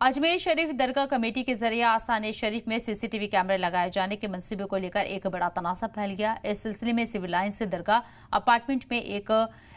अजमेर शरीफ दरगाह committee के जरिए आस्थान शरीफ में सीसीटीवी कैमरे लगाए जाने के मंसूबे को लेकर एक बड़ा तनाज़ा फैल गया। इस सिलसिले में सिविल लाइन से दरगाह अपार्टमेंट में एक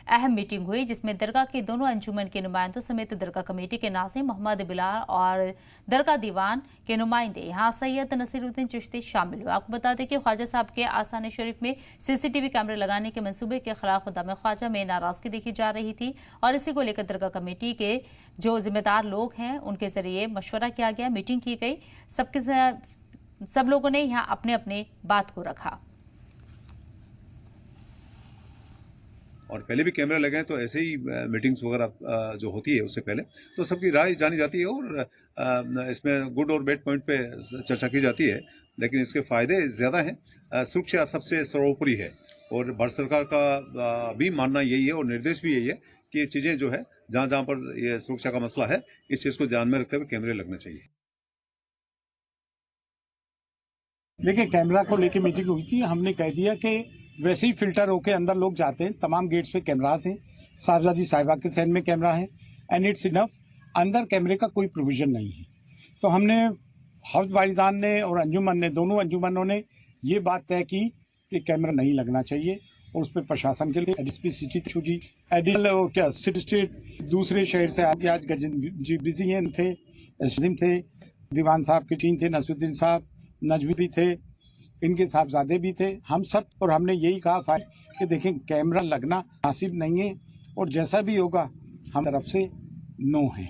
अहम मीटिंग हुई, जिसमें दरगाह के दोनों अंजुमन के नुमाइंदों समेत दरगाह कमेटी के नाज़िम मोहम्मद बिलाल और दरगाह दीवान के नुमाइंदे यहाँ सैयद नसीरुद्दीन चिश्ती शामिल हुए। आपको बता दें कि ख्वाजा साहब के आस्थान शरीफ में सीसीटीवी कैमरे लगाने के मंसूबे के खिलाफ खुदाम ख्वाजा में नाराजगी देखी जा रही थी और इसी को लेकर दरगाह कमेटी के जो जिम्मेदार लोग हैं उनके जरिए मशवरा किया गया, मीटिंग की गई। सब लोगों ने यहाँ अपने अपने बात को रखा। और पहले भी कैमरा लगे हैं तो ऐसे ही मीटिंग्स वगैरह जो होती है उससे पहले तो सबकी राय जानी जाती है और इसमें गुड और बैड पॉइंट पे चर्चा की जाती है, लेकिन इसके फायदे ज़्यादा हैं। सुरक्षा सबसे सर्वोपरि है और भारत सरकार का भी मानना यही है और निर्देश भी यही है कि ये चीज़ें जो है जहाँ जहाँ पर ये सुरक्षा का मसला है इस चीज़ को ध्यान में रखते हुए कैमरे लगने चाहिए। देखिए, कैमरा को लेके मीटिंग हुई थी, हमने कह दिया कि वैसे ही फिल्टर होके अंदर लोग जाते हैं, तमाम गेट्स पे कैमरास हैं, साहबजादी साहिबा के सहन में कैमरा है एंड इट्स इनफ, अंदर कैमरे का कोई प्रोविजन नहीं है। तो हमने हाउस बारिदान ने और अंजुमन ने, दोनों अंजुमनों ने ये बात तय की कि कैमरा नहीं लगना चाहिए और उस पर प्रशासन के लिए एडीएसपी सिटी जी एडिशनल क्या सिटी स्टेट दूसरे शहर से आज गजन जी बिजी हैं थे, एसडीएम थे, दीवान साहब के टीम थे, नसीरुद्दीन साहब, नजवी भी थे, इनके साहबजादे भी थे, हम सब। और हमने यही कहा कि देखें कैमरा लगना मुनासिब नहीं है और जैसा भी होगा हम तरफ से नो है।